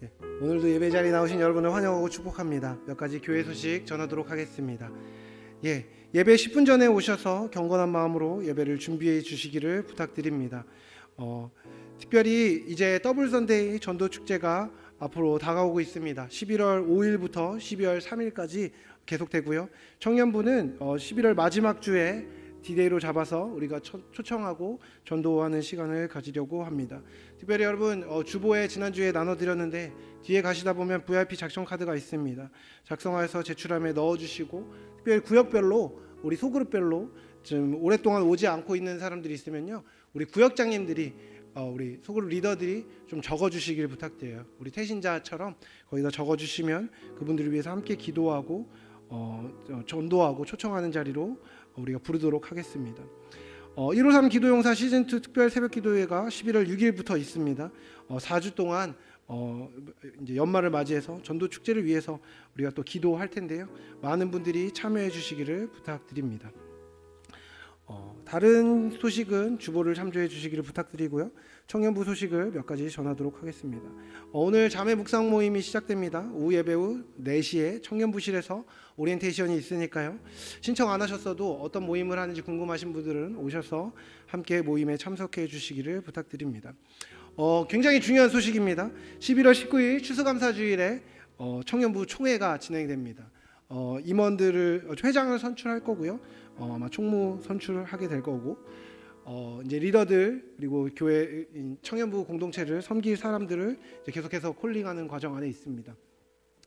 예, 오늘도 예배 자리에 나오신 여러분을 환영하고 축복합니다. 몇 가지 교회 소식 전하도록 하겠습니다. 예배 10분 전에 오셔서 경건한 마음으로 예배를 준비해 주시기를 부탁드립니다. 특별히 이제 더블 선데이 전도 축제가 앞으로 다가오고 있습니다. 11월 5일부터 12월 3일까지 계속되고요. 청년부는 11월 마지막 주에 디데이로 잡아서 우리가 초청하고 전도하는 시간을 가지려고 합니다. 특별히 여러분 주보에 지난주에 나눠드렸는데 뒤에 가시다 보면 VIP 작성 카드가 있습니다. 작성해서 제출함에 넣어주시고, 특별히 구역별로 우리 소그룹별로 좀 오랫동안 오지 않고 있는 사람들이 있으면요, 우리 구역장님들이 우리 소그룹 리더들이 좀 적어주시길 부탁드려요. 우리 태신자처럼 거기다 적어주시면 그분들을 위해서 함께 기도하고 전도하고 초청하는 자리로 우리가 부르도록 하겠습니다. 153 기도용사 시즌2 특별 새벽 기도회가 11월 6일부터 있습니다. 4주 동안 이제 연말을 맞이해서 전도 축제를 위해서 우리가 또 기도할 텐데요. 많은 분들이 참여해 주시기를 부탁드립니다. 다른 소식은 주보를 참조해 주시기를 부탁드리고요. 청년부 소식을 몇 가지 전하도록 하겠습니다. 오늘 자매 묵상 모임이 시작됩니다. 오후 예배 후 4시에 청년부실에서 오리엔테이션이 있으니까요. 신청 안 하셨어도 어떤 모임을 하는지 궁금하신 분들은 오셔서 함께 모임에 참석해 주시기를 부탁드립니다. 굉장히 중요한 소식입니다. 11월 19일 추수감사주일에 청년부 총회가 진행됩니다. 임원들을 회장을 선출할 거고요. 아마 총무 선출을 하게 될 거고, 이제 리더들 그리고 교회 청년부 공동체를 섬길 사람들을 이제 계속해서 콜링하는 과정 안에 있습니다.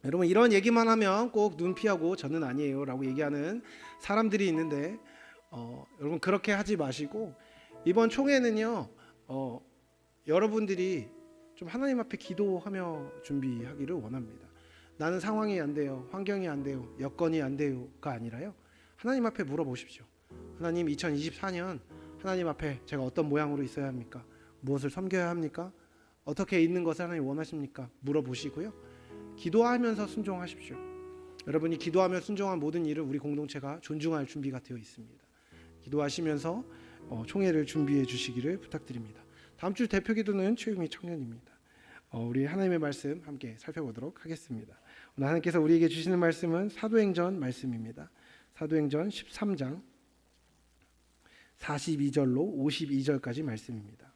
여러분, 이런 얘기만 하면 꼭 눈 피하고 저는 아니에요라고 얘기하는 사람들이 있는데, 여러분 그렇게 하지 마시고 이번 총회는요, 여러분들이 좀 하나님 앞에 기도하며 준비하기를 원합니다. 나는 상황이 안 돼요, 환경이 안 돼요, 여건이 안 돼요가 아니라요, 하나님 앞에 물어보십시오. 하나님, 2024년 하나님 앞에 제가 어떤 모양으로 있어야 합니까? 무엇을 섬겨야 합니까? 어떻게 있는 것을 하나님 원하십니까? 물어보시고요, 기도하면서 순종하십시오. 여러분이 기도하며 순종한 모든 일을 우리 공동체가 존중할 준비가 되어 있습니다. 기도하시면서 총회를 준비해 주시기를 부탁드립니다. 다음 주 대표 기도는 최유미 청년입니다. 우리 하나님의 말씀 함께 살펴보도록 하겠습니다. 오늘 하나님께서 우리에게 주시는 말씀은 사도행전 말씀입니다. 사도행전 13장 42절로 52절까지 말씀입니다.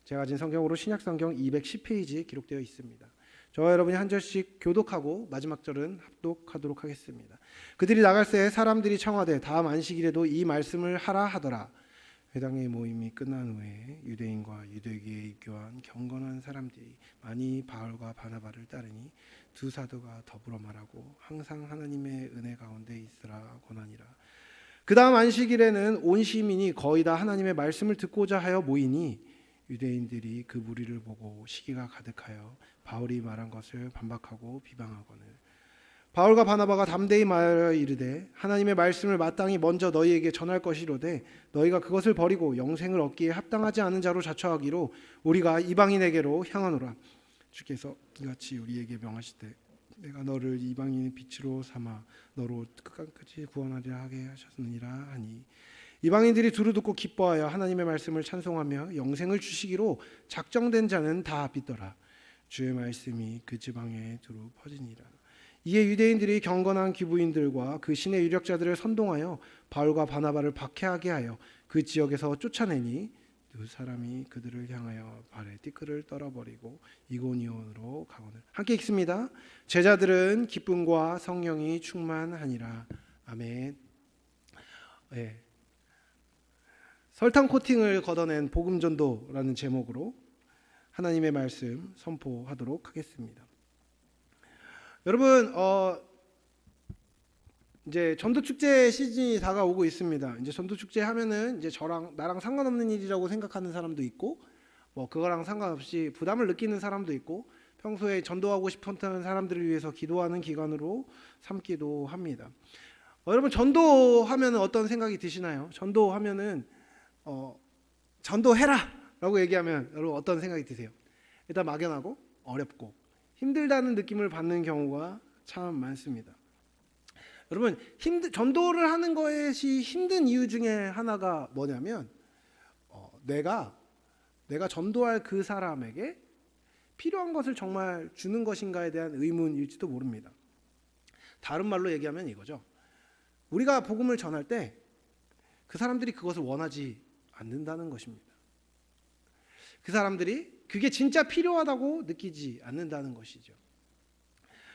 제가 가진 성경으로 신약성경 210페이지에 기록되어 있습니다. 저와 여러분이 한 절씩 교독하고 마지막 절은 합독하도록 하겠습니다. 그들이 나갈새 사람들이 청하되 다음 안식일에도 이 말씀을 하라 하더라. 회당의 모임이 끝난 후에 유대인과 유대계에 교한 경건한 사람들이 많이 바울과 바나바를 따르니 두 사도가 더불어 말하고 항상 하나님의 은혜 가운데 있으라 권하니라. 그 다음 안식일에는 온 시민이 거의 다 하나님의 말씀을 듣고자 하여 모이니 유대인들이 그 무리를 보고 시기가 가득하여 바울이 말한 것을 반박하고 비방하거늘 바울과 바나바가 담대히 말하여 이르되 하나님의 말씀을 마땅히 먼저 너희에게 전할 것이로되 너희가 그것을 버리고 영생을 얻기에 합당하지 않은 자로 자처하기로 우리가 이방인에게로 향하노라. 주께서 이같이 우리에게 명하시되 내가 너를 이방인의 빛으로 삼아 너로 끝까지 구원하리라 하게 하셨느니라 하니 이방인들이 두루 듣고 기뻐하여 하나님의 말씀을 찬송하며 영생을 주시기로 작정된 자는 다 믿더라. 주의 말씀이 그 지방에 두루 퍼지니라. 이에 유대인들이 경건한 기부인들과 그 신의 유력자들을 선동하여 바울과 바나바를 박해하게 하여 그 지역에서 쫓아내니 두 사람이 그들을 향하여 발에 띠끌을 떨어버리고 이고니온으로 가거늘. 함께 읽습니다. 제자들은 기쁨과 성령이 충만하니라. 아멘. 설탕 코팅을 걷어낸 복음전도라는 제목으로 하나님의 말씀 선포하도록 하겠습니다. 여러분, 이제 전도 축제 시즌이 다가오고 있습니다. 이제 전도 축제 하면은 이제 나랑 상관없는 일이라고 생각하는 사람도 있고, 그거랑 상관없이 부담을 느끼는 사람도 있고, 평소에 전도하고 싶었던 사람들을 위해서 기도하는 기간으로 삼기도 합니다. 여러분, 전도하면은 어떤 생각이 드시나요? 전도하면은 전도해라라고 얘기하면 여러분 어떤 생각이 드세요? 일단 막연하고 어렵고 힘들다는 느낌을 받는 경우가 참 많습니다. 여러분, 전도를 하는 것이 힘든 이유 중에 하나가 뭐냐면 내가 전도할 그 사람에게 필요한 것을 정말 주는 것인가에 대한 의문일지도 모릅니다. 다른 말로 얘기하면 이거죠. 우리가 복음을 전할 때 그 사람들이 그것을 원하지 않는다는 것입니다. 그 사람들이 그게 진짜 필요하다고 느끼지 않는다는 것이죠.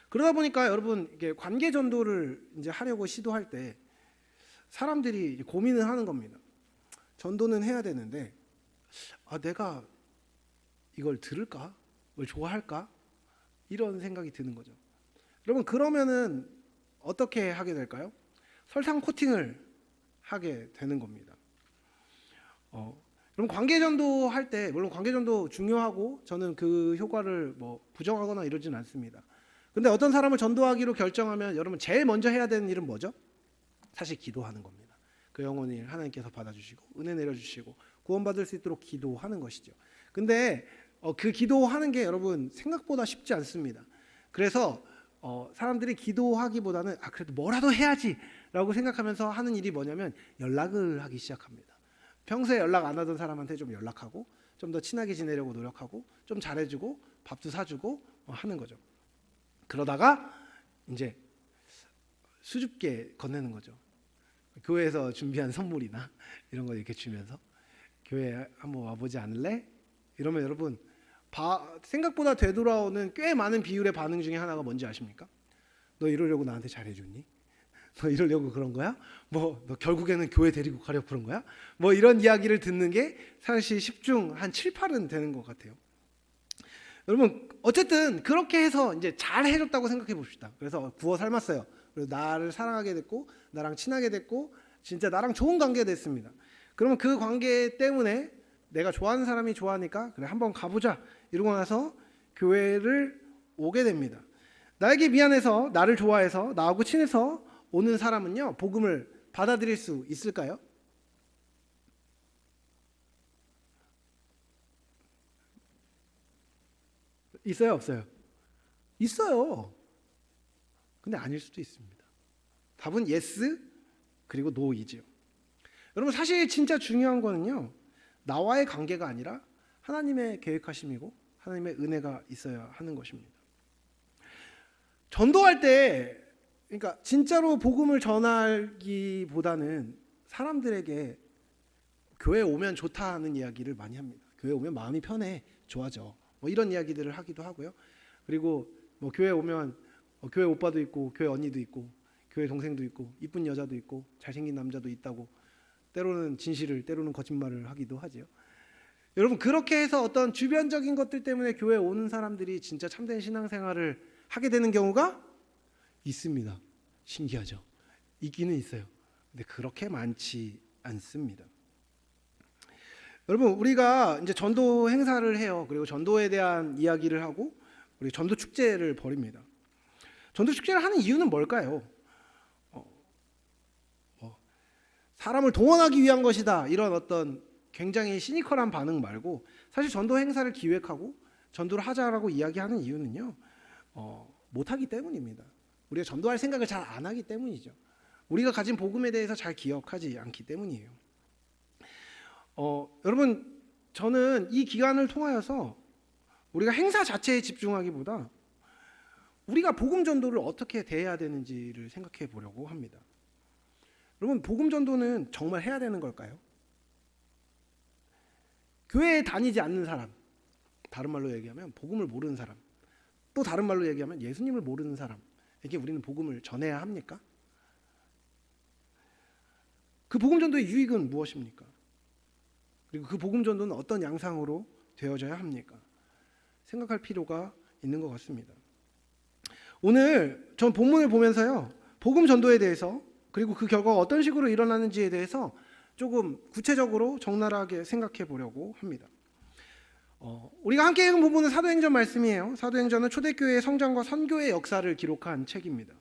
그러다 보니까 여러분, 이게 관계 전도를 이제 하려고 시도할 때 사람들이 고민을 하는 겁니다. 전도는 해야 되는데 내가 이걸 들을까? 이걸 좋아할까? 이런 생각이 드는 거죠. 여러분, 그러면은 어떻게 하게 될까요? 설탕 코팅을 하게 되는 겁니다. 그럼 관계전도 할 때, 물론 관계전도 중요하고 저는 그 효과를 뭐 부정하거나 이러진 않습니다. 근데 어떤 사람을 전도하기로 결정하면 여러분 제일 먼저 해야 되는 일은 뭐죠? 사실 기도하는 겁니다. 그 영혼을 하나님께서 받아주시고 은혜 내려주시고 구원받을 수 있도록 기도하는 것이죠. 근데 그 기도하는 게 여러분 생각보다 쉽지 않습니다. 그래서 사람들이 기도하기보다는 그래도 뭐라도 해야지라고 생각하면서 하는 일이 뭐냐면 연락을 하기 시작합니다. 평소에 연락 안 하던 사람한테 좀 연락하고 좀 더 친하게 지내려고 노력하고 좀 잘해주고 밥도 사주고 하는 거죠. 그러다가 이제 수줍게 건네는 거죠. 교회에서 준비한 선물이나 이런 거 이렇게 주면서 교회 한번 와보지 않을래? 이러면 여러분 생각보다 되돌아오는 꽤 많은 비율의 반응 중에 하나가 뭔지 아십니까? 너 이러려고 나한테 잘해줬니? 너 이러려고 그런 거야? 너 결국에는 교회 데리고 가려고 그런 거야? 이런 이야기를 듣는 게 사실 10중 한 7, 8은 되는 것 같아요. 여러분, 어쨌든 그렇게 해서 이제 잘 해줬다고 생각해 봅시다. 그래서 구워 삶았어요. 그래서 나를 사랑하게 됐고 나랑 친하게 됐고 진짜 나랑 좋은 관계가 됐습니다. 그러면 그 관계 때문에 내가 좋아하는 사람이 좋아하니까 그래 한번 가보자 이러고 나서 교회를 오게 됩니다. 나에게 미안해서 나를 좋아해서 나하고 친해서 오는 사람은요 복음을 받아들일 수 있을까요? 있어요, 없어요? 있어요. 근데 아닐 수도 있습니다. 답은 yes 그리고 no이지요. 여러분, 사실 진짜 중요한 거는요 나와의 관계가 아니라 하나님의 계획하심이고 하나님의 은혜가 있어야 하는 것입니다. 전도할 때 그러니까 진짜로 복음을 전하기보다는 사람들에게 교회 오면 좋다는 이야기를 많이 합니다. 교회 오면 마음이 편해, 좋아져. 이런 이야기들을 하기도 하고요. 그리고 교회 오면 교회 오빠도 있고 교회 언니도 있고 교회 동생도 있고 이쁜 여자도 있고 잘생긴 남자도 있다고 때로는 진실을 때로는 거짓말을 하기도 하지요. 여러분, 그렇게 해서 어떤 주변적인 것들 때문에 교회에 오는 사람들이 진짜 참된 신앙생활을 하게 되는 경우가 있습니다. 신기하죠? 있기는 있어요. 근데 그렇게 많지 않습니다. 여러분, 우리가 이제 전도 행사를 해요. 그리고 전도에 대한 이야기를 하고 우리 전도 축제를 벌입니다. 전도 축제를 하는 이유는 뭘까요? 사람을 동원하기 위한 것이다. 이런 어떤 굉장히 시니컬한 반응 말고 사실 전도 행사를 기획하고 전도를 하자라고 이야기하는 이유는요. 못하기 때문입니다. 우리가 전도할 생각을 잘 안 하기 때문이죠. 우리가 가진 복음에 대해서 잘 기억하지 않기 때문이에요. 여러분, 저는 이 기간을 통하여서 우리가 행사 자체에 집중하기보다 우리가 복음 전도를 어떻게 대해야 되는지를 생각해 보려고 합니다. 여러분, 복음 전도는 정말 해야 되는 걸까요? 교회에 다니지 않는 사람, 다른 말로 얘기하면 복음을 모르는 사람, 또 다른 말로 얘기하면 예수님을 모르는 사람에게 우리는 복음을 전해야 합니까? 그 복음 전도의 유익은 무엇입니까? 그리고 그 복음 전도는 어떤 양상으로 되어져야 합니까? 생각할 필요가 있는 것 같습니다. 오늘 전 본문을 보면서요, 복음 전도에 대해서 그리고 그 결과가 어떤 식으로 일어나는지에 대해서 조금 구체적으로 적나라하게 생각해 보려고 합니다. 우리가 함께 읽은 부분은 사도행전 말씀이에요. 사도행전은 초대교회의 성장과 선교의 역사를 기록한 책입니다.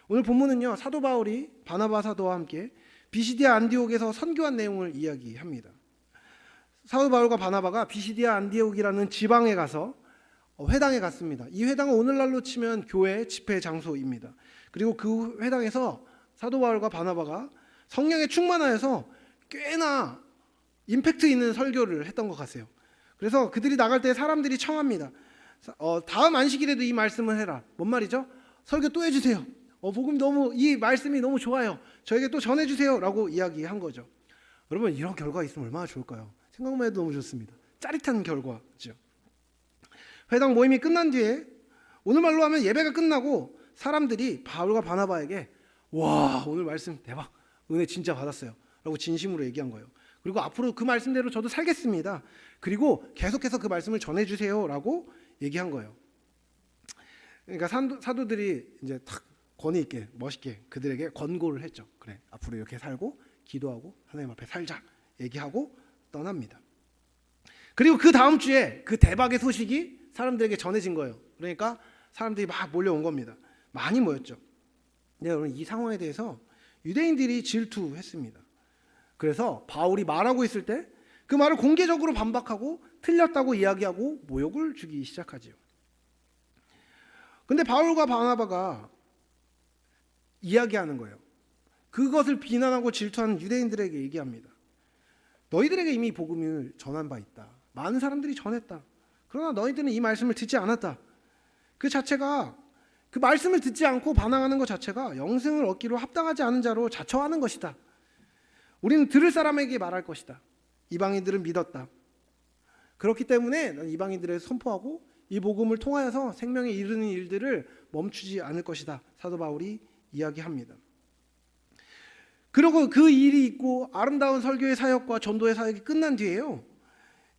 오늘 본문은요, 사도 바울이 바나바 사도와 함께 비시디아 안디옥에서 선교한 내용을 이야기합니다. 사도 바울과 바나바가 비시디아 안디옥이라는 지방에 가서 회당에 갔습니다. 이 회당은 오늘날로 치면 교회 집회 장소입니다. 그리고 그 회당에서 사도 바울과 바나바가 성령에 충만하여서 꽤나 임팩트 있는 설교를 했던 것 같아요. 그래서 그들이 나갈 때 사람들이 청합니다. 다음 안식일에도 이 말씀을 해라. 뭔 말이죠? 설교 또 해주세요. 복음 너무 이 말씀이 너무 좋아요. 저에게 또 전해주세요라고 이야기한 거죠. 여러분 이런 결과가 있으면 얼마나 좋을까요? 생각만 해도 너무 좋습니다. 짜릿한 결과죠. 회당 모임이 끝난 뒤에 오늘 말로 하면 예배가 끝나고 사람들이 바울과 바나바에게 와 오늘 말씀 대박 은혜 진짜 받았어요 라고 진심으로 얘기한 거예요. 그리고 앞으로 그 말씀대로 저도 살겠습니다. 그리고 계속해서 그 말씀을 전해주세요 라고 얘기한 거예요. 그러니까 사도들이 이제 탁 권위 있게 멋있게 그들에게 권고를 했죠. 그래 앞으로 이렇게 살고 기도하고 하나님 앞에 살자 얘기하고 떠납니다. 그리고 그 다음 주에 그 대박의 소식이 사람들에게 전해진 거예요. 그러니까 사람들이 막 몰려온 겁니다. 많이 모였죠. 네, 여러분 이 상황에 대해서 유대인들이 질투했습니다. 그래서 바울이 말하고 있을 때 그 말을 공개적으로 반박하고 틀렸다고 이야기하고 모욕을 주기 시작하지요. 근데 바울과 바나바가 이야기하는 거예요. 그것을 비난하고 질투하는 유대인들에게 얘기합니다. 너희들에게 이미 복음을 전한 바 있다. 많은 사람들이 전했다. 그러나 너희들은 이 말씀을 듣지 않았다. 그 자체가 그 말씀을 듣지 않고 반항하는 것 자체가 영생을 얻기로 합당하지 않은 자로 자처하는 것이다. 우리는 들을 사람에게 말할 것이다. 이방인들은 믿었다. 그렇기 때문에 난 이방인들에 선포하고 이 복음을 통하여서 생명에 이르는 일들을 멈추지 않을 것이다. 사도 바울이 이야기합니다. 그리고 그 일이 있고 아름다운 설교의 사역과 전도의 사역이 끝난 뒤에요.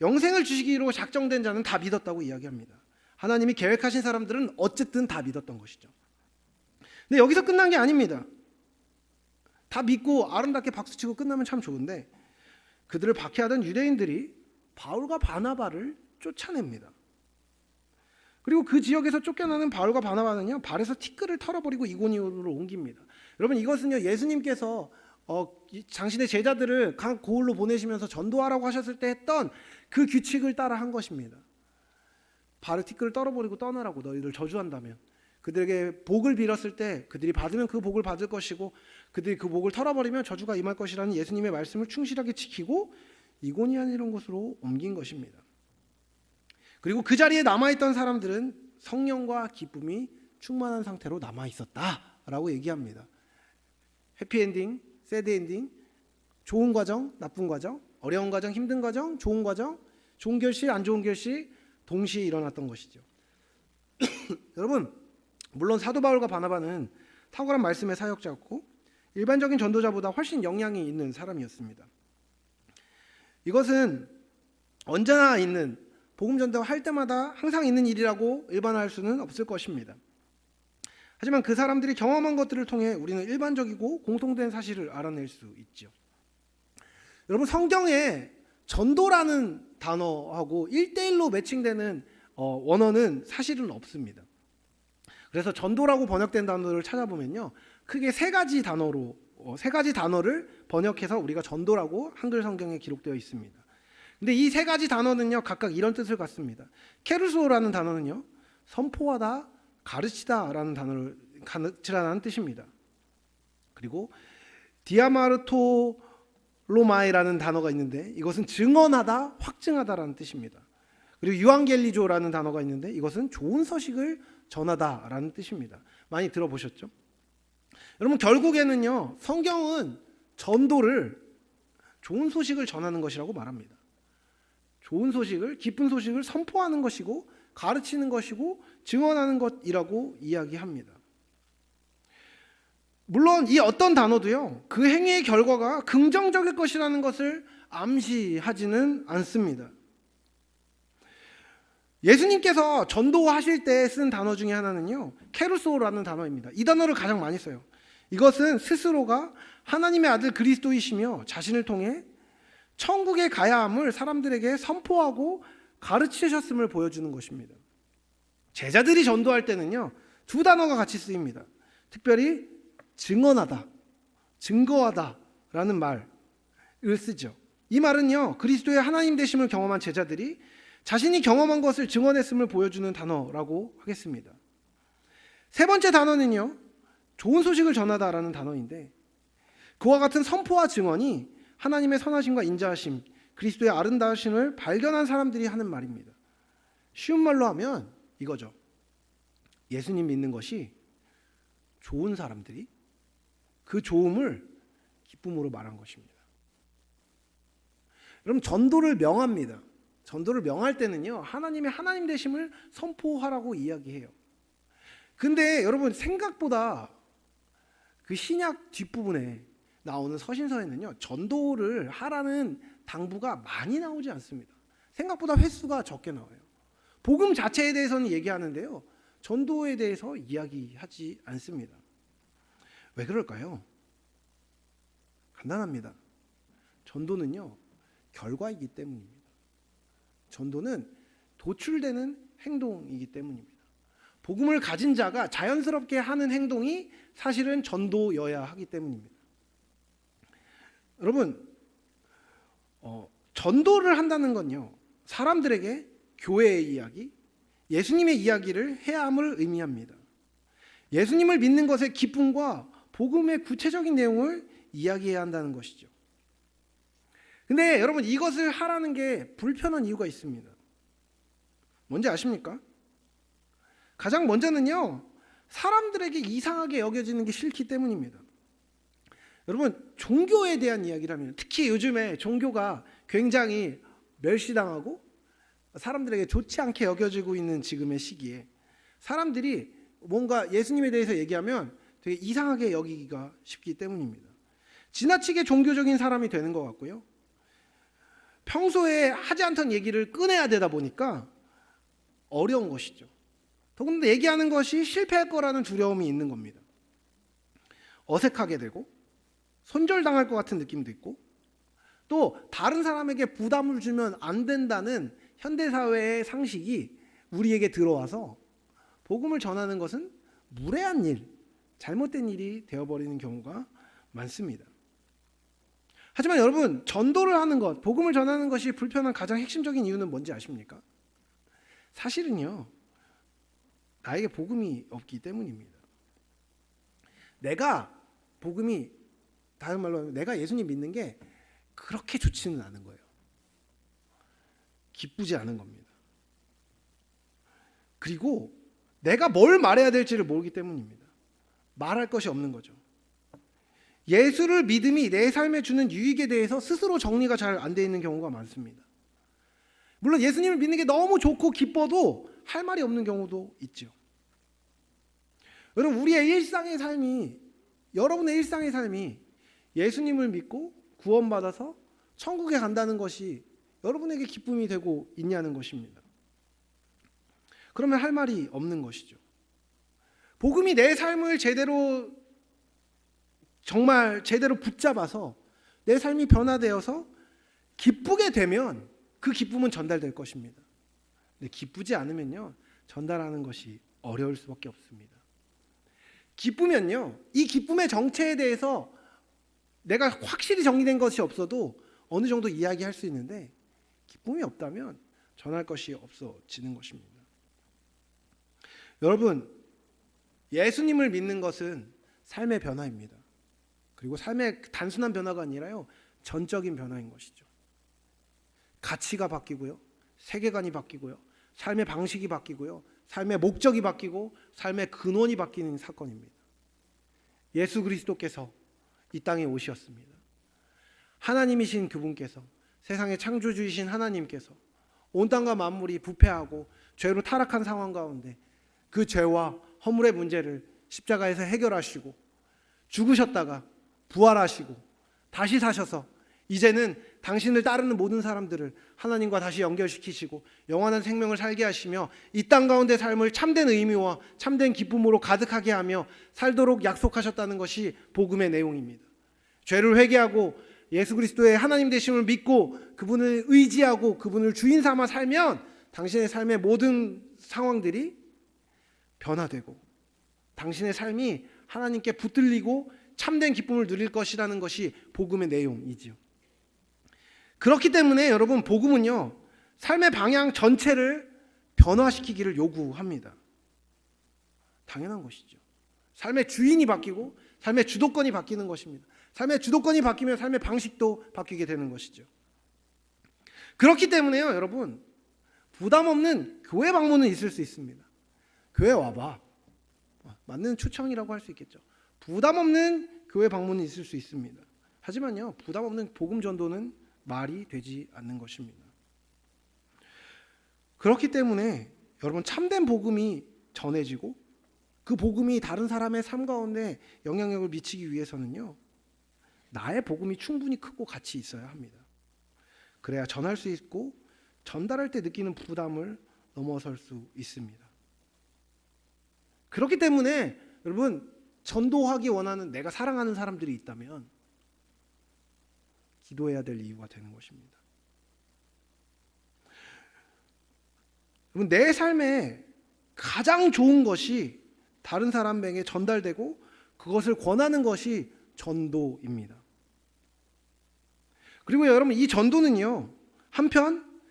영생을 주시기로 작정된 자는 다 믿었다고 이야기합니다. 하나님이 계획하신 사람들은 어쨌든 다 믿었던 것이죠. 근데 여기서 끝난 게 아닙니다. 다 믿고 아름답게 박수치고 끝나면 참 좋은데 그들을 박해하던 유대인들이 바울과 바나바를 쫓아냅니다. 그리고 그 지역에서 쫓겨나는 바울과 바나바는요 발에서 티끌을 털어버리고 이고니온으로 옮깁니다. 여러분 이것은요 예수님께서 당신의 제자들을 강 고을로 보내시면서 전도하라고 하셨을 때 했던 그 규칙을 따라 한 것입니다. 발에 티끌을 떨어버리고 떠나라고 너희들 저주한다면 그들에게 복을 빌었을 때 그들이 받으면 그 복을 받을 것이고 그들이 그 복을 털어버리면 저주가 임할 것이라는 예수님의 말씀을 충실하게 지키고 이고니온 이런 곳으로 옮긴 것입니다. 그리고 그 자리에 남아있던 사람들은 성령과 기쁨이 충만한 상태로 남아있었다라고 얘기합니다. 해피엔딩, 새드엔딩, 좋은 과정, 나쁜 과정, 어려운 과정, 힘든 과정, 좋은 과정, 좋은 결실, 안 좋은 결실 동시에 일어났던 것이죠. 여러분 물론 사도 바울과 바나바는 탁월한 말씀의 사역자였고 일반적인 전도자보다 훨씬 영향이 있는 사람이었습니다. 이것은 언제나 있는 복음 전도할 때마다 항상 있는 일이라고 일반화할 수는 없을 것입니다. 하지만 그 사람들이 경험한 것들을 통해 우리는 일반적이고 공통된 사실을 알아낼 수 있죠. 여러분 성경에 전도라는 단어하고 1대1로 매칭되는 원어는 사실은 없습니다. 그래서 전도라고 번역된 단어를 찾아보면요 크게 세 가지 단어를 번역해서 우리가 전도라고 한글 성경에 기록되어 있습니다. 근데 이 세 가지 단어는요 각각 이런 뜻을 갖습니다. 케르소라는 단어는요 선포하다, 가르치다라는 단어를 가르치라는 뜻입니다. 그리고 디아마르토로마이라는 단어가 있는데 이것은 증언하다, 확증하다라는 뜻입니다. 그리고 유앙겔리조라는 단어가 있는데 이것은 좋은 소식을 전하다라는 뜻입니다. 많이 들어보셨죠? 여러분 결국에는요 성경은 전도를 좋은 소식을 전하는 것이라고 말합니다. 좋은 소식을, 기쁜 소식을 선포하는 것이고 가르치는 것이고 증언하는 것이라고 이야기합니다. 물론 이 어떤 단어도요 그 행위의 결과가 긍정적일 것이라는 것을 암시하지는 않습니다. 예수님께서 전도하실 때 쓴 단어 중에 하나는요 케루소라는 단어입니다. 이 단어를 가장 많이 써요. 이것은 스스로가 하나님의 아들 그리스도이시며 자신을 통해 천국에 가야 함을 사람들에게 선포하고 가르치셨음을 보여주는 것입니다. 제자들이 전도할 때는요 두 단어가 같이 쓰입니다. 특별히 증언하다, 증거하다라는 말을 쓰죠. 이 말은요 그리스도의 하나님 되심을 경험한 제자들이 자신이 경험한 것을 증언했음을 보여주는 단어라고 하겠습니다. 세 번째 단어는요 좋은 소식을 전하다라는 단어인데 그와 같은 선포와 증언이 하나님의 선하심과 인자하심, 그리스도의 아름다우심을 발견한 사람들이 하는 말입니다. 쉬운 말로 하면 이거죠. 예수님 믿는 것이 좋은 사람들이 그 좋음을 기쁨으로 말한 것입니다. 여러분, 전도를 명합니다. 전도를 명할 때는요, 하나님의 하나님 되심을 선포하라고 이야기해요. 근데 여러분, 생각보다 그 신약 뒷부분에 나오는 서신서에는요, 전도를 하라는 당부가 많이 나오지 않습니다. 생각보다 횟수가 적게 나와요. 복음 자체에 대해서는 얘기하는데요, 전도에 대해서 이야기하지 않습니다. 왜 그럴까요? 간단합니다. 전도는요, 결과이기 때문입니다. 전도는 도출되는 행동이기 때문입니다. 복음을 가진 자가 자연스럽게 하는 행동이 사실은 전도여야 하기 때문입니다. 여러분, 전도를 한다는 건요, 사람들에게 교회의 이야기, 예수님의 이야기를 해야 함을 의미합니다. 예수님을 믿는 것의 기쁨과 복음의 구체적인 내용을 이야기해야 한다는 것이죠. 근데 여러분, 이것을 하라는 게 불편한 이유가 있습니다. 뭔지 아십니까? 가장 먼저는요, 사람들에게 이상하게 여겨지는 게 싫기 때문입니다. 여러분, 종교에 대한 이야기라면, 특히 요즘에 종교가 굉장히 멸시당하고 사람들에게 좋지 않게 여겨지고 있는 지금의 시기에 사람들이 뭔가 예수님에 대해서 얘기하면 되게 이상하게 여기기가 쉽기 때문입니다. 지나치게 종교적인 사람이 되는 것 같고요, 평소에 하지 않던 얘기를 꺼내야 되다 보니까 어려운 것이죠. 더군다나 얘기하는 것이 실패할 거라는 두려움이 있는 겁니다. 어색하게 되고 손절당할 것 같은 느낌도 있고, 또 다른 사람에게 부담을 주면 안 된다는 현대사회의 상식이 우리에게 들어와서 복음을 전하는 것은 무례한 일, 잘못된 일이 되어버리는 경우가 많습니다. 하지만 여러분, 전도를 하는 것, 복음을 전하는 것이 불편한 가장 핵심적인 이유는 뭔지 아십니까? 사실은요, 나에게 복음이 없기 때문입니다. 내가 복음이, 다른 말로 하면 내가 예수님 믿는 게 그렇게 좋지는 않은 거예요. 기쁘지 않은 겁니다. 그리고 내가 뭘 말해야 될지를 모르기 때문입니다. 말할 것이 없는 거죠. 예수를 믿음이 내 삶에 주는 유익에 대해서 스스로 정리가 잘 안 돼 있는 경우가 많습니다. 물론 예수님을 믿는 게 너무 좋고 기뻐도 할 말이 없는 경우도 있죠. 여러분, 우리의 일상의 삶이, 여러분의 일상의 삶이 예수님을 믿고 구원받아서 천국에 간다는 것이 여러분에게 기쁨이 되고 있냐는 것입니다. 그러면 할 말이 없는 것이죠. 복음이 내 삶을 정말 제대로 붙잡아서 내 삶이 변화되어서 기쁘게 되면 그 기쁨은 전달될 것입니다. 근데 기쁘지 않으면요, 전달하는 것이 어려울 수밖에 없습니다. 기쁘면요, 이 기쁨의 정체에 대해서 내가 확실히 정리된 것이 없어도 어느 정도 이야기할 수 있는데, 기쁨이 없다면 전할 것이 없어지는 것입니다. 여러분, 예수님을 믿는 것은 삶의 변화입니다. 그리고 삶의 단순한 변화가 아니라요, 전적인 변화인 것이죠. 가치가 바뀌고요, 세계관이 바뀌고요, 삶의 방식이 바뀌고요, 삶의 목적이 바뀌고 삶의 근원이 바뀌는 사건입니다. 예수 그리스도께서 이 땅에 오셨습니다. 하나님이신 그분께서, 세상의 창조주이신 하나님께서 온 땅과 만물이 부패하고 죄로 타락한 상황 가운데 그 죄와 허물의 문제를 십자가에서 해결하시고 죽으셨다가 부활하시고 다시 사셔서 이제는 당신을 따르는 모든 사람들을 하나님과 다시 연결시키시고 영원한 생명을 살게 하시며 이 땅 가운데 삶을 참된 의미와 참된 기쁨으로 가득하게 하며 살도록 약속하셨다는 것이 복음의 내용입니다. 죄를 회개하고 예수 그리스도의 하나님 되심을 믿고 그분을 의지하고 그분을 주인 삼아 살면 당신의 삶의 모든 상황들이 변화되고 당신의 삶이 하나님께 붙들리고 참된 기쁨을 누릴 것이라는 것이 복음의 내용이지요. 그렇기 때문에 여러분, 복음은요, 삶의 방향 전체를 변화시키기를 요구합니다. 당연한 것이죠. 삶의 주인이 바뀌고 삶의 주도권이 바뀌는 것입니다. 삶의 주도권이 바뀌면 삶의 방식도 바뀌게 되는 것이죠. 그렇기 때문에요, 여러분, 부담 없는 교회 방문은 있을 수 있습니다. 교회 와봐. 맞는 초청이라고 할 수 있겠죠. 부담 없는 교회 방문이 있을 수 있습니다. 하지만요, 부담 없는 복음 전도는 말이 되지 않는 것입니다. 그렇기 때문에 여러분, 참된 복음이 전해지고 그 복음이 다른 사람의 삶 가운데 영향력을 미치기 위해서는요, 나의 복음이 충분히 크고 가치 있어야 합니다. 그래야 전할 수 있고 전달할 때 느끼는 부담을 넘어설 수 있습니다. 그렇기 때문에 여러분, 전도하기 원하는 내가 사랑하는 사람들이 있다면 기도해야 될 이유가 되는 것입니다. 여러분, 내 삶에 가장 좋은 것이 다른 사람에게 전달되고 그것을 권하는 것이 전도입니다. 그리고 여러분, 이 전도는요, 한편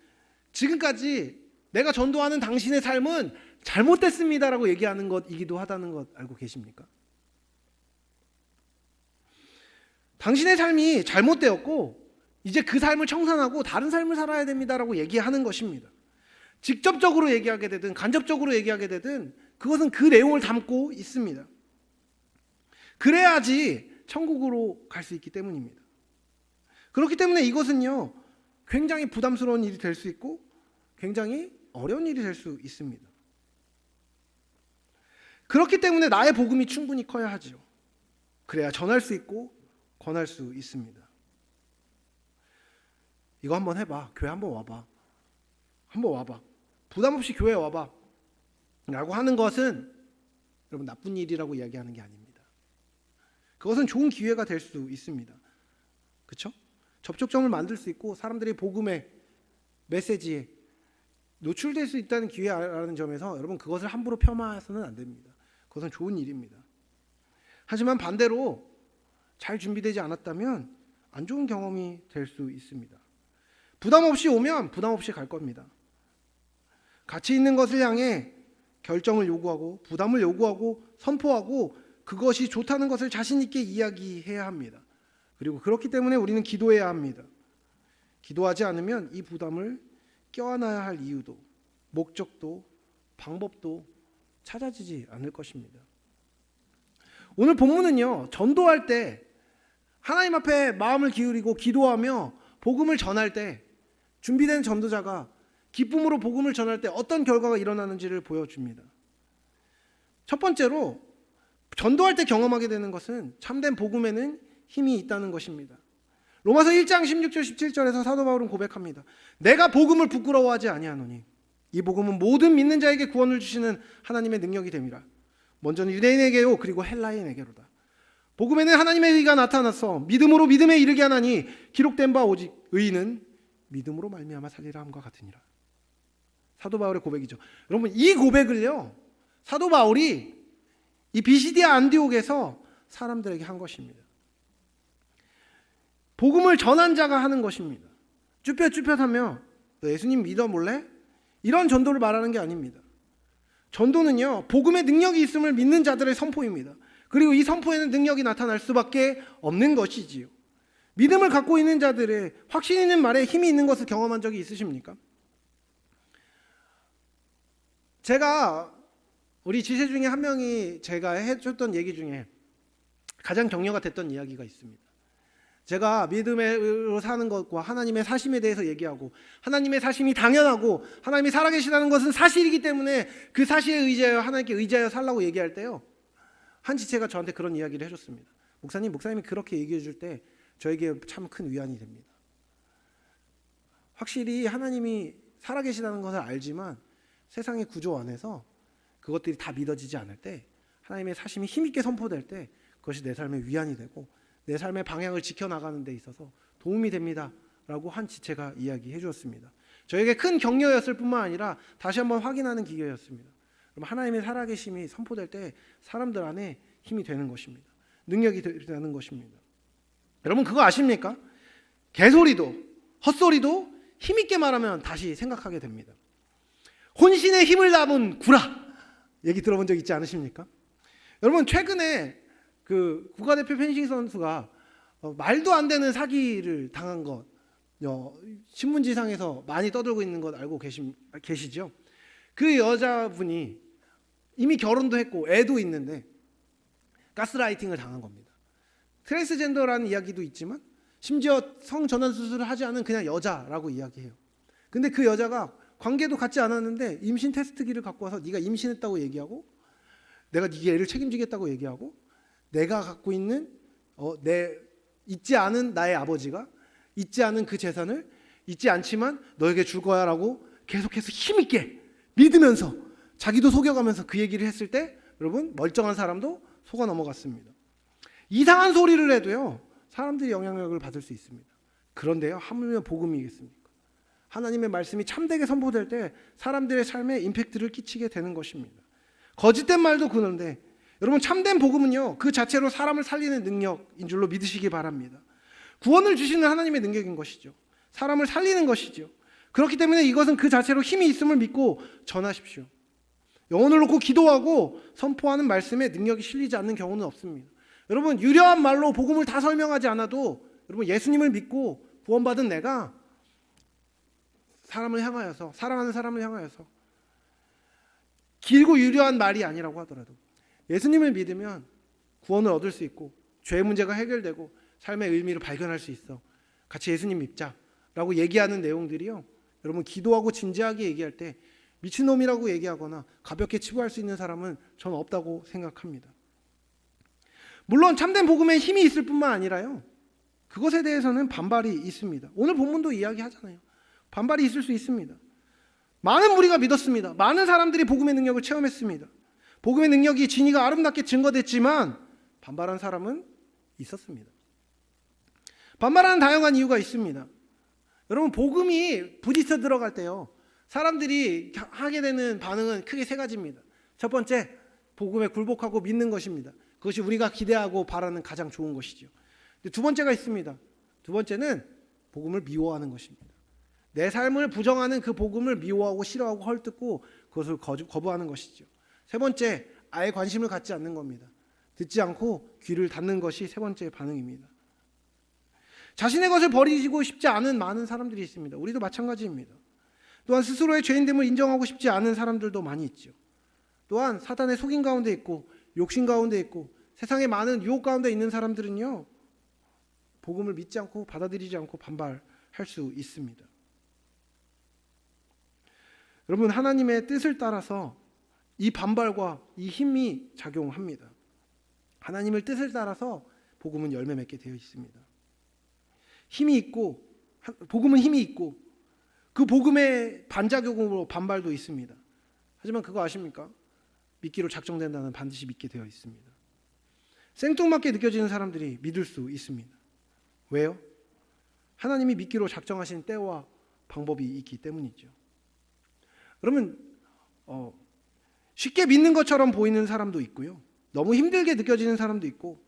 지금까지 내가 전도하는 당신의 삶은 잘못됐습니다라고 얘기하는 것이기도 하다는 것 알고 계십니까? 당신의 삶이 잘못되었고 이제 그 삶을 청산하고 다른 삶을 살아야 됩니다라고 얘기하는 것입니다. 직접적으로 얘기하게 되든 간접적으로 얘기하게 되든 그것은 그 내용을 담고 있습니다. 그래야지 천국으로 갈 수 있기 때문입니다. 그렇기 때문에 이것은요, 굉장히 부담스러운 일이 될 수 있고 굉장히 어려운 일이 될 수 있습니다. 그렇기 때문에 나의 복음이 충분히 커야 하죠. 그래야 전할 수 있고 권할 수 있습니다. 이거 한번 해봐. 교회 한번 와봐. 한번 와봐. 부담 없이 교회 와봐 라고 하는 것은 여러분, 나쁜 일이라고 이야기하는 게 아닙니다. 그것은 좋은 기회가 될 수 있습니다. 그렇죠? 접촉점을 만들 수 있고 사람들이 복음의 메시지에 노출될 수 있다는 기회라는 점에서 여러분, 그것을 함부로 폄하해서는 안 됩니다. 그것은 좋은 일입니다. 하지만 반대로 잘 준비되지 않았다면 안 좋은 경험이 될 수 있습니다. 부담 없이 오면 부담 없이 갈 겁니다. 가치 있는 것을 향해 결정을 요구하고 부담을 요구하고 선포하고 그것이 좋다는 것을 자신 있게 이야기해야 합니다. 그리고 그렇기 때문에 우리는 기도해야 합니다. 기도하지 않으면 이 부담을 껴안아야 할 이유도 목적도 방법도 찾아지지 않을 것입니다. 오늘 본문은요, 전도할 때 하나님 앞에 마음을 기울이고 기도하며 복음을 전할 때 준비된 전도자가 기쁨으로 복음을 전할 때 어떤 결과가 일어나는지를 보여줍니다. 첫 번째로 전도할 때 경험하게 되는 것은 참된 복음에는 힘이 있다는 것입니다. 로마서 1장 16절 17절에서 사도 바울은 고백합니다. 내가 복음을 부끄러워하지 아니하노니 이 복음은 모든 믿는 자에게 구원을 주시는 하나님의 능력이 됨이라. 먼저는 유대인에게요 그리고 헬라인에게로다. 복음에는 하나님의 의가 나타나서 믿음으로 믿음에 이르게 하나니 기록된 바 오직 의인은 믿음으로 말미암아 살리라 함과 같으니라. 사도 바울의 고백이죠. 여러분, 이 고백을요, 사도 바울이 이 비시디아 안디옥에서 사람들에게 한 것입니다. 복음을 전한 자가 하는 것입니다. 쭈뼛쭈뼛하며 너 예수님 믿어 몰래? 이런 전도를 말하는 게 아닙니다. 전도는요, 복음의 능력이 있음을 믿는 자들의 선포입니다. 그리고 이 선포에는 능력이 나타날 수밖에 없는 것이지요. 믿음을 갖고 있는 자들의 확신 있는 말에 힘이 있는 것을 경험한 적이 있으십니까? 제가 우리 지세 중에 한 명이 제가 해줬던 얘기 중에 가장 격려가 됐던 이야기가 있습니다. 제가 믿음으로 사는 것과 하나님의 사심에 대해서 얘기하고 하나님의 사심이 당연하고 하나님이 살아계시다는 것은 사실이기 때문에 그 사실에 의지하여 하나님께 의지하여 살라고 얘기할 때요, 한 지체가 저한테 그런 이야기를 해줬습니다. 목사님이 그렇게 얘기해 줄 때 저에게 참 큰 위안이 됩니다. 확실히 하나님이 살아계시다는 것을 알지만 세상의 구조 안에서 그것들이 다 믿어지지 않을 때 하나님의 사심이 힘있게 선포될 때 그것이 내 삶의 위안이 되고 내 삶의 방향을 지켜나가는 데 있어서 도움이 됩니다 라고 한 지체가 이야기해 주었습니다. 저에게 큰 격려였을 뿐만 아니라 다시 한번 확인하는 기회였습니다. 그럼 하나님의 살아계심이 선포될 때 사람들 안에 힘이 되는 것입니다. 능력이 되는 것입니다. 여러분, 그거 아십니까? 개소리도 헛소리도 힘있게 말하면 다시 생각하게 됩니다. 혼신의 힘을 담은 구라 얘기 들어본 적 있지 않으십니까? 여러분, 최근에 그 국가대표 펜싱 선수가 말도 안 되는 사기를 당한 것 신문지상에서 많이 떠들고 있는 것 알고 계시죠? 그 여자분이 이미 결혼도 했고 애도 있는데 가스라이팅을 당한 겁니다. 트랜스젠더라는 이야기도 있지만 심지어 성전환 수술을 하지 않은 그냥 여자라고 이야기해요. 근데 그 여자가 관계도 갖지 않았는데 임신 테스트기를 갖고 와서 네가 임신했다고 얘기하고 내가 네 애를 책임지겠다고 얘기하고 내가 갖고 있는 잊지 않은 나의 아버지가 잊지 않은 그 재산을 잊지 않지만 너에게 줄 거야 라고 계속해서 힘있게 믿으면서 자기도 속여가면서 그 얘기를 했을 때 여러분 멀쩡한 사람도 속아 넘어갔습니다. 이상한 소리를 해도요 사람들이 영향력을 받을 수 있습니다. 그런데요 하물며 복음이겠습니까? 하나님의 말씀이 참되게 선포될 때 사람들의 삶에 임팩트를 끼치게 되는 것입니다. 거짓된 말도 그런데 여러분 참된 복음은요 그 자체로 사람을 살리는 능력인 줄로 믿으시기 바랍니다. 구원을 주시는 하나님의 능력인 것이죠. 사람을 살리는 것이죠. 그렇기 때문에 이것은 그 자체로 힘이 있음을 믿고 전하십시오. 영혼을 놓고 기도하고 선포하는 말씀에 능력이 실리지 않는 경우는 없습니다. 여러분 유려한 말로 복음을 다 설명하지 않아도 여러분 예수님을 믿고 구원받은 내가 사람을 향하여서 사랑하는 사람을 향하여서 길고 유려한 말이 아니라고 하더라도 예수님을 믿으면 구원을 얻을 수 있고 죄의 문제가 해결되고 삶의 의미를 발견할 수 있어. 같이 예수님 믿자라고 얘기하는 내용들이요. 여러분 기도하고 진지하게 얘기할 때 미친놈이라고 얘기하거나 가볍게 치부할 수 있는 사람은 저는 없다고 생각합니다. 물론 참된 복음에 힘이 있을 뿐만 아니라요. 그것에 대해서는 반발이 있습니다. 오늘 본문도 이야기하잖아요. 반발이 있을 수 있습니다. 많은 무리가 믿었습니다. 많은 사람들이 복음의 능력을 체험했습니다. 복음의 능력이 진리가 아름답게 증거됐지만 반발한 사람은 있었습니다. 반발하는 다양한 이유가 있습니다. 여러분 복음이 부딪혀 들어갈 때요. 사람들이 하게 되는 반응은 크게 세 가지입니다. 첫 번째, 복음에 굴복하고 믿는 것입니다. 그것이 우리가 기대하고 바라는 가장 좋은 것이죠. 두 번째가 있습니다. 두 번째는 복음을 미워하는 것입니다. 내 삶을 부정하는 그 복음을 미워하고 싫어하고 헐뜯고 그것을 거부하는 것이죠. 세 번째, 아예 관심을 갖지 않는 겁니다. 듣지 않고 귀를 닫는 것이 세 번째 반응입니다. 자신의 것을 버리고 싶지 않은 많은 사람들이 있습니다. 우리도 마찬가지입니다. 또한 스스로의 죄인됨을 인정하고 싶지 않은 사람들도 많이 있죠. 또한 사단의 속임 가운데 있고 욕심 가운데 있고 세상의 많은 유혹 가운데 있는 사람들은요 복음을 믿지 않고 받아들이지 않고 반발할 수 있습니다. 여러분 하나님의 뜻을 따라서 이 반발과 이 힘이 작용합니다. 하나님의 뜻을 따라서 복음은 열매 맺게 되어 있습니다. 힘이 있고 복음은 힘이 있고 그 복음의 반작용으로 반발도 있습니다. 하지만 그거 아십니까? 믿기로 작정된다는 반드시 믿게 되어 있습니다. 생뚱맞게 느껴지는 사람들이 믿을 수 있습니다. 왜요? 하나님이 믿기로 작정하신 때와 방법이 있기 때문이죠. 그러면 쉽게 믿는 것처럼 보이는 사람도 있고요. 너무 힘들게 느껴지는 사람도 있고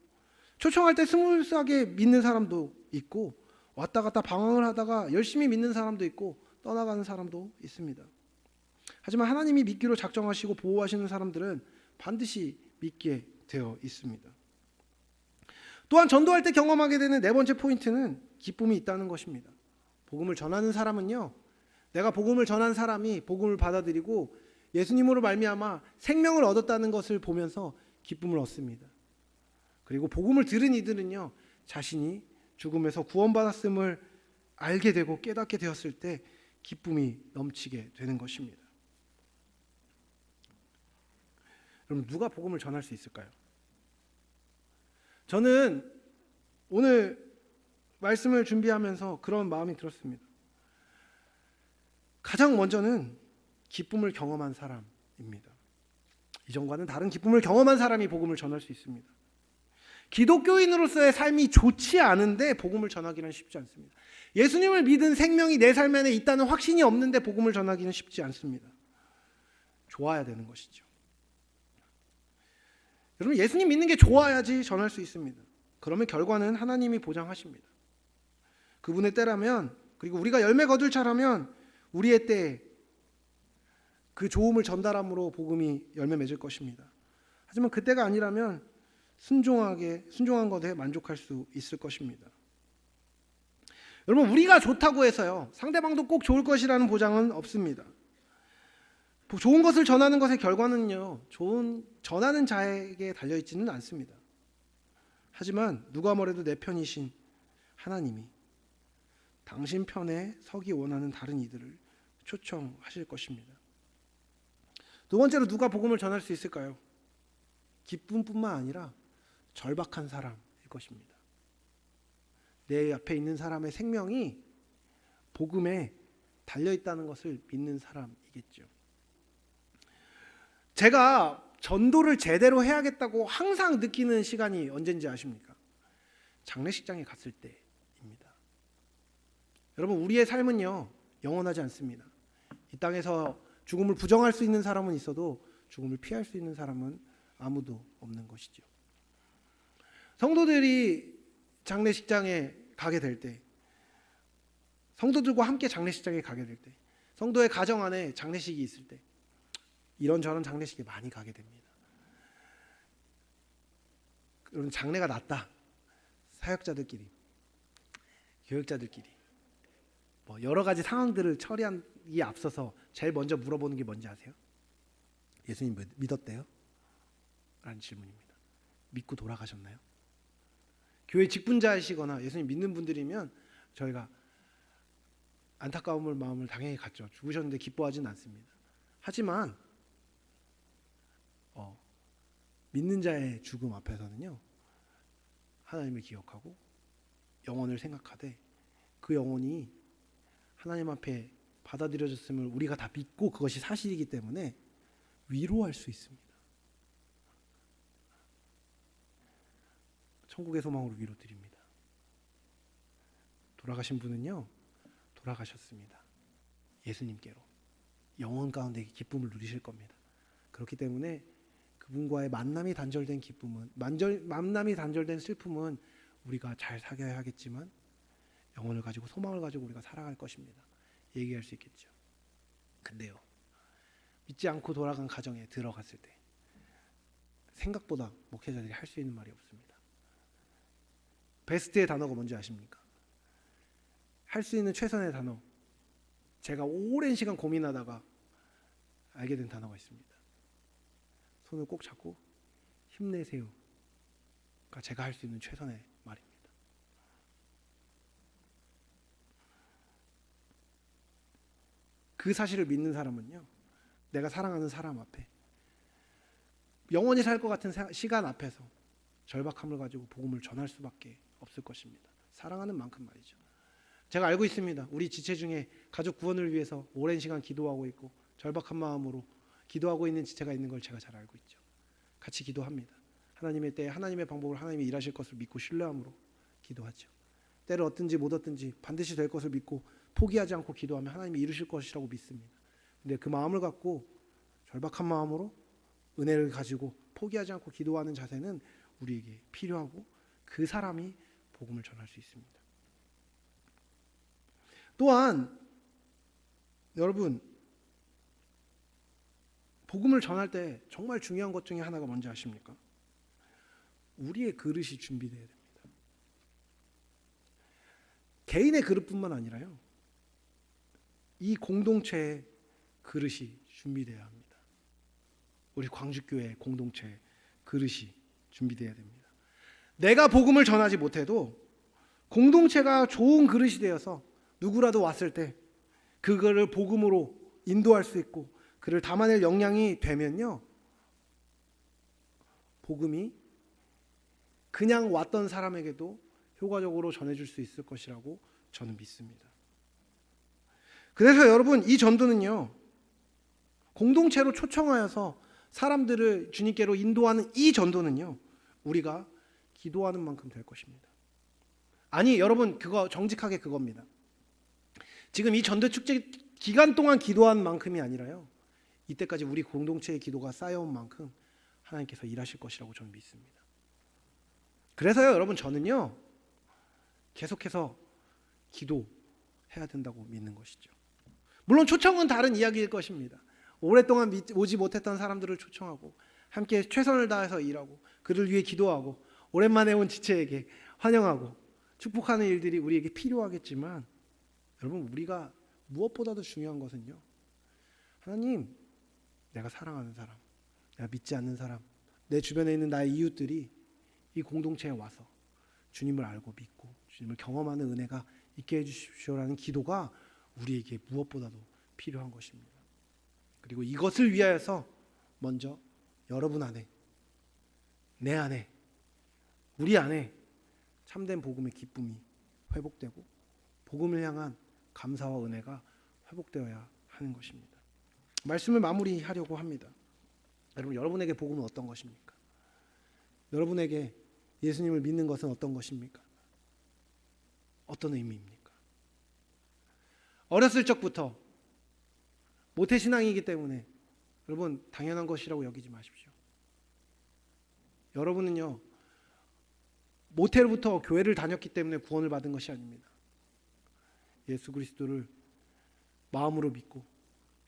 초청할 때 스무스하게 믿는 사람도 있고 왔다 갔다 방황을 하다가 열심히 믿는 사람도 있고 떠나가는 사람도 있습니다. 하지만 하나님이 믿기로 작정하시고 보호하시는 사람들은 반드시 믿게 되어 있습니다. 또한 전도할 때 경험하게 되는 네 번째 포인트는 기쁨이 있다는 것입니다. 복음을 전하는 사람은요, 내가 복음을 전한 사람이 복음을 받아들이고 예수님으로 말미암아 생명을 얻었다는 것을 보면서 기쁨을 얻습니다. 그리고 복음을 들은 이들은요, 자신이 죽음에서 구원받았음을 알게 되고 깨닫게 되었을 때 기쁨이 넘치게 되는 것입니다. 여러분 누가 복음을 전할 수 있을까요? 저는 오늘 말씀을 준비하면서 그런 마음이 들었습니다. 가장 먼저는 기쁨을 경험한 사람입니다. 이전과는 다른 기쁨을 경험한 사람이 복음을 전할 수 있습니다. 기독교인으로서의 삶이 좋지 않은데 복음을 전하기는 쉽지 않습니다. 예수님을 믿은 생명이 내 삶 안에 있다는 확신이 없는데 복음을 전하기는 쉽지 않습니다. 좋아야 되는 것이죠. 여러분 예수님 믿는 게 좋아야지 전할 수 있습니다. 그러면 결과는 하나님이 보장하십니다. 그분의 때라면 그리고 우리가 열매 거둘 차라면 우리의 때에 그 좋음을 전달함으로 복음이 열매 맺을 것입니다. 하지만 그때가 아니라면 순종한 것에 만족할 수 있을 것입니다. 여러분 우리가 좋다고 해서요 상대방도 꼭 좋을 것이라는 보장은 없습니다. 좋은 것을 전하는 것의 결과는요, 전하는 자에게 달려 있지는 않습니다. 하지만 누가 뭐래도 내 편이신 하나님이 당신 편에 서기 원하는 다른 이들을 초청하실 것입니다. 두 번째로 누가 복음을 전할 수 있을까요? 기쁨뿐만 아니라 절박한 사람일 것입니다. 내 앞에 있는 사람의 생명이 복음에 달려 있다는 것을 믿는 사람이겠죠. 제가 전도를 제대로 해야겠다고 항상 느끼는 시간이 언젠지 아십니까? 장례식장에 갔을 때입니다. 여러분, 우리의 삶은요, 영원하지 않습니다. 이 땅에서 죽음을 부정할 수 있는 사람은 있어도 죽음을 피할 수 있는 사람은 아무도 없는 것이죠. 성도들이 장례식장에 가게 될 때, 성도들과 함께 장례식장에 가게 될 때, 성도의 가정 안에 장례식이 있을 때, 이런저런 장례식에 많이 가게 됩니다. 그런 장례가 났다. 사역자들끼리, 교육자들끼리 여러 가지 상황들을 처리하기 앞서서 제일 먼저 물어보는 게 뭔지 아세요? 예수님 믿었대요? 라는 질문입니다. 믿고 돌아가셨나요? 교회 직분자이시거나 예수님 믿는 분들이면 저희가 안타까운 마음을 당연히 갖죠. 죽으셨는데 기뻐하지는 않습니다. 하지만 믿는 자의 죽음 앞에서는요, 하나님을 기억하고 영혼을 생각하되 그 영혼이 하나님 앞에 받아들여졌음을 우리가 다 믿고 그것이 사실이기 때문에 위로할 수 있습니다. 천국의 소망으로 위로드립니다. 돌아가신 분은요, 돌아가셨습니다. 예수님께로 영혼 가운데 기쁨을 누리실 겁니다. 그렇기 때문에 그분과의 만남이 단절된 기쁨은, 만남이 단절된 슬픔은 우리가 잘 사겨야 하겠지만 영혼을 가지고 소망을 가지고 우리가 살아갈 것입니다. 얘기할 수 있겠죠. 근데요, 믿지 않고 돌아간 가정에 들어갔을 때 생각보다 목회자들이 할 수 있는 말이 없습니다. 베스트의 단어가 뭔지 아십니까? 할 수 있는 최선의 단어, 제가 오랜 시간 고민하다가 알게 된 단어가 있습니다. 손을 꼭 잡고 힘내세요. 그러니까 제가 할 수 있는 최선의 말입니다. 그 사실을 믿는 사람은요, 내가 사랑하는 사람 앞에 영원히 살 것 같은 시간 앞에서 절박함을 가지고 복음을 전할 수밖에 없을 것입니다. 사랑하는 만큼 말이죠. 제가 알고 있습니다. 우리 지체 중에 가족 구원을 위해서 오랜 시간 기도하고 있고 절박한 마음으로 기도하고 있는 지체가 있는 걸 제가 잘 알고 있죠. 같이 기도합니다. 하나님의 때에 하나님의 방법을 하나님이 일하실 것을 믿고 신뢰함으로 기도하죠. 때를 얻든지 못 얻든지 반드시 될 것을 믿고 포기하지 않고 기도하면 하나님이 이루실 것이라고 믿습니다. 근데 그 마음을 갖고 절박한 마음으로 은혜를 가지고 포기하지 않고 기도하는 자세는 우리에게 필요하고 그 사람이 복음을 전할 수 있습니다. 또한 여러분, 복음을 전할 때 정말 중요한 것 중에 하나가 뭔지 아십니까? 우리의 그릇이 준비되어야 됩니다. 개인의 그릇뿐만 아니라요, 이 공동체의 그릇이 준비되어야 합니다. 우리 광주교회 공동체의 그릇이 준비되어야 됩니다. 내가 복음을 전하지 못해도 공동체가 좋은 그릇이 되어서 누구라도 왔을 때 그거를 복음으로 인도할 수 있고 그를 담아낼 역량이 되면요, 복음이 그냥 왔던 사람에게도 효과적으로 전해줄 수 있을 것이라고 저는 믿습니다. 그래서 여러분, 이 전도는요, 공동체로 초청하여서 사람들을 주님께로 인도하는 이 전도는요, 우리가 기도하는 만큼 될 것입니다. 아니 여러분, 그거 정직하게 그겁니다. 지금 이 전도 축제 기간 동안 기도한 만큼이 아니라요, 이때까지 우리 공동체의 기도가 쌓여온 만큼 하나님께서 일하실 것이라고 저는 믿습니다. 그래서요 여러분, 저는요 계속해서 기도해야 된다고 믿는 것이죠. 물론 초청은 다른 이야기일 것입니다. 오랫동안 오지 못했던 사람들을 초청하고 함께 최선을 다해서 일하고 그를 위해 기도하고 오랜만에 온 지체에게 환영하고 축복하는 일들이 우리에게 필요하겠지만, 여러분, 우리가 무엇보다도 중요한 것은요, 하나님, 내가 사랑하는 사람, 내가 믿지 않는 사람, 내 주변에 있는 나의 이웃들이 이 공동체에 와서 주님을 알고 믿고 주님을 경험하는 은혜가 있게 해주십시오라는 기도가 우리에게 무엇보다도 필요한 것입니다. 그리고 이것을 위하여서 먼저 여러분 안에, 내 안에, 우리 안에 참된 복음의 기쁨이 회복되고 복음을 향한 감사와 은혜가 회복되어야 하는 것입니다. 말씀을 마무리하려고 합니다. 여러분, 여러분에게 복음은 어떤 것입니까? 여러분에게 예수님을 믿는 것은 어떤 것입니까? 어떤 의미입니까? 어렸을 적부터 모태신앙이기 때문에 여러분 당연한 것이라고 여기지 마십시오. 여러분은요, 모태로부터 교회를 다녔기 때문에 구원을 받은 것이 아닙니다. 예수 그리스도를 마음으로 믿고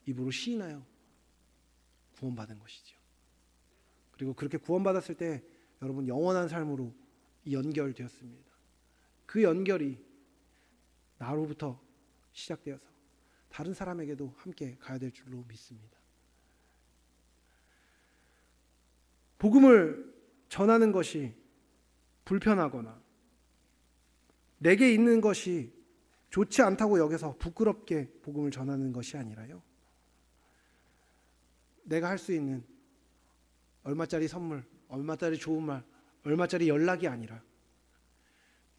입으로 시인하여 구원받은 것이죠. 그리고 그렇게 구원받았을 때 여러분 영원한 삶으로 연결되었습니다. 그 연결이 나로부터 시작되어서 다른 사람에게도 함께 가야 될 줄로 믿습니다. 복음을 전하는 것이 불편하거나 내게 있는 것이 좋지 않다고 여겨서 부끄럽게 복음을 전하는 것이 아니라요, 내가 할 수 있는 얼마짜리 선물, 얼마짜리 좋은 말, 얼마짜리 연락이 아니라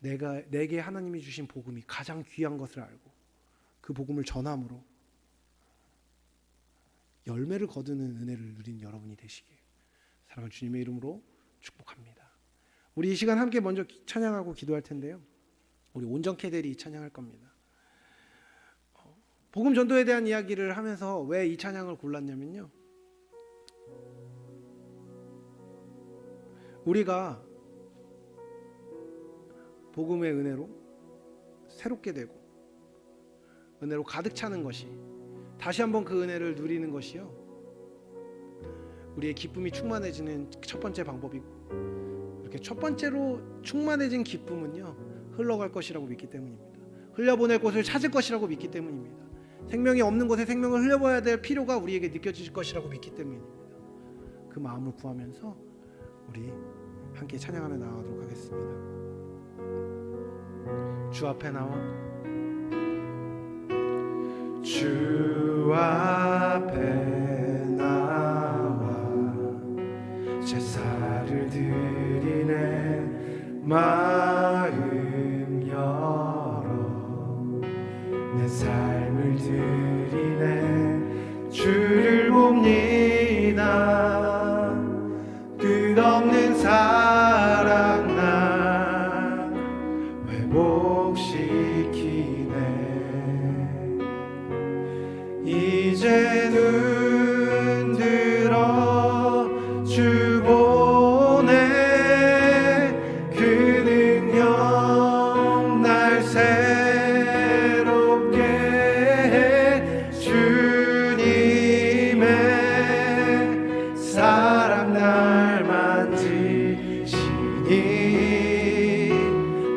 내게 하나님이 주신 복음이 가장 귀한 것을 알고 그 복음을 전함으로 열매를 거두는 은혜를 누린 여러분이 되시길 사랑하는 주님의 이름으로 축복합니다. 우리 이 시간 함께 먼저 찬양하고 기도할 텐데요, 우리 온전케들이 찬양할 겁니다. 복음 전도에 대한 이야기를 하면서 왜 이 찬양을 골랐냐면요, 우리가 복음의 은혜로 새롭게 되고 은혜로 가득 차는 것이, 다시 한번 그 은혜를 누리는 것이요, 우리의 기쁨이 충만해지는 첫 번째 방법이고, 이렇게 첫 번째로 충만해진 기쁨은요, 흘러갈 것이라고 믿기 때문입니다. 흘려보낼 곳을 찾을 것이라고 믿기 때문입니다. 생명이 없는 곳에 생명을 흘려봐야 될 필요가 우리에게 느껴질 것이라고 믿기 때문입니다. 그 마음을 구하면서 우리 함께 찬양하며 나아가도록 하겠습니다. 주 앞에 나와, 주 앞에 나와 제사를 드리네. 마음 열어 내 삶을 드리네. 주를 봅니다. 끝없는 사랑 나 회복시키네. 이제 눈 들어 주 보내. 그 능력 날 새롭게 해. 주님의 사랑 날 만지시니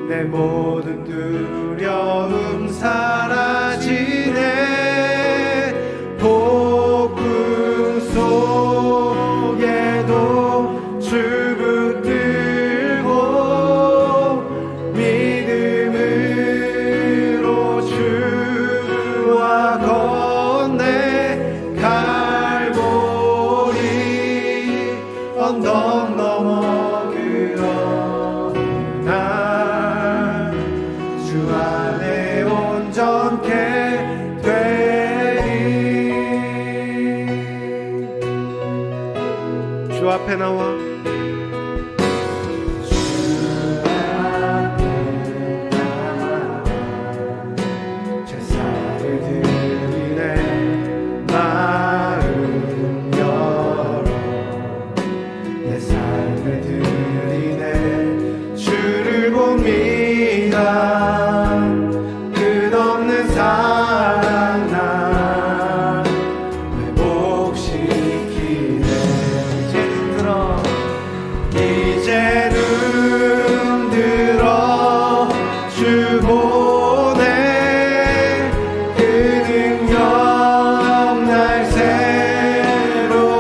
내 모든 두려움 사라지네. 폭풍 속에도 주 붙들고 믿음으로 주와 건네. 갈보리 언덕 넘어 그 어느 날 주 안에 온전케 되리. 주 앞에 나와, 주 앞에 나와 제사를 드리네. 마음 열어 내 삶을 드리네. 주를 봅니다. 끝없는 사랑 나 회복시키네. 이제 눈 들어 주 보내. 그 능력 날 새롭게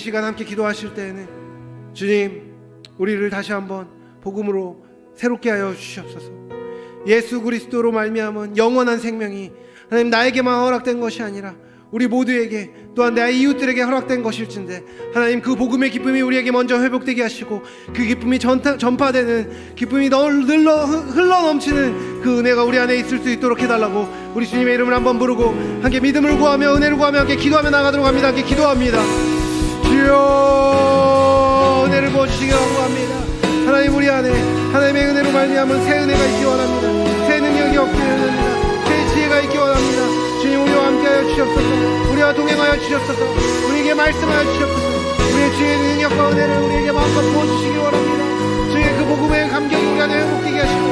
시간 함께 기도하실 때에는 주님, 우리를 다시 한번 복음으로 새롭게 하여 주시옵소서. 예수 그리스도로 말미암은 영원한 생명이 하나님 나에게만 허락된 것이 아니라 우리 모두에게, 또한 내 이웃들에게 허락된 것일진데, 하나님 그 복음의 기쁨이 우리에게 먼저 회복되게 하시고 그 기쁨이 전파되는, 기쁨이 흘러 넘치는 그 은혜가 우리 안에 있을 수 있도록 해달라고 우리 주님의 이름을 한번 부르고 함께 믿음을 구하며 은혜를 구하며 함께 기도하며 나가도록 합니다. 함께 기도합니다. 주여, 은혜를 부어주시기 원합니다. 하나님, 우리 안에 하나님의 은혜로 말미암은 새 은혜가 있기 원합니다. 새 능력이 없기 원합니다. 새 지혜가 있기 원합니다. 주님, 우리와 함께하여 주시옵소서. 우리와 동행하여 주시옵소서. 우리에게 말씀하여 주시옵소서. 우리의 주의 능력과 은혜를 우리에게 마음껏 부어주시기 원합니다. 주의 그 복음의 감격이 우리 안에 회복되게 하시고,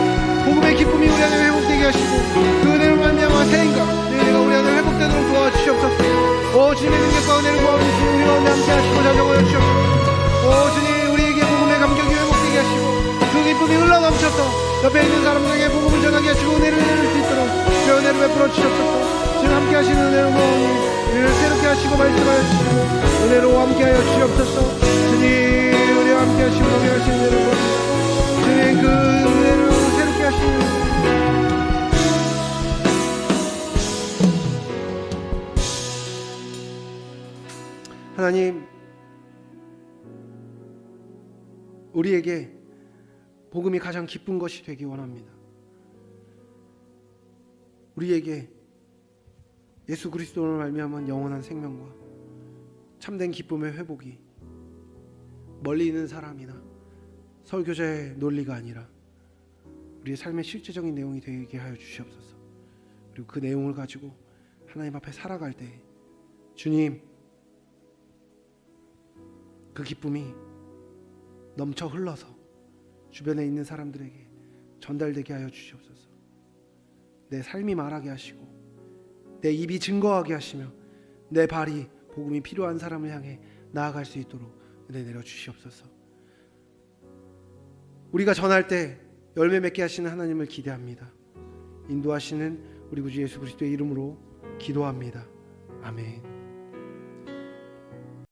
복음의 기쁨이 우리 안에 회복되게 하시고, 그 은혜로 말미암아 새 인간, 내 은혜가 우리 안에 회복되도록 도와주시옵소서. 오 주님의 능력과 은혜를 구하는 주님, 우리 가운데 함께하시고 자정하여 주시옵소서. 오 주님, 우리에게 복음의 감격이 회복되게 하시고 그 기쁨이 흘러넘쳐서 옆에 있는 사람들에게 복음을 전하게 하시고 은혜를 내릴 수 있도록 그 은혜를 베풀어 주시옵소서. 주님, 함께 하시는 은혜로 모으니 우리를 새롭게 하시고 말씀하여 주시고 은혜로 함께하여 주시옵소서. 주님, 우리와 함께 하시고 동행하시는 은혜로 모으니 주님, 그 은혜로 새롭게 하시는 하나님, 우리에게 복음이 가장 기쁜 것이 되기 원합니다. 우리에게 예수 그리스도를 말미암은 영원한 생명과 참된 기쁨의 회복이 멀리 있는 사람이나 설교자의 논리가 아니라 우리의 삶의 실제적인 내용이 되게 하여 주시옵소서. 그리고 그 내용을 가지고 하나님 앞에 살아갈 때 주님, 그 기쁨이 넘쳐 흘러서 주변에 있는 사람들에게 전달되게 하여 주시옵소서. 내 삶이 말하게 하시고 내 입이 증거하게 하시며 내 발이 복음이 필요한 사람을 향해 나아갈 수 있도록 은혜 내려 주시옵소서. 우리가 전할 때 열매 맺게 하시는 하나님을 기대합니다. 인도하시는 우리 구주 예수 그리스도의 이름으로 기도합니다. 아멘.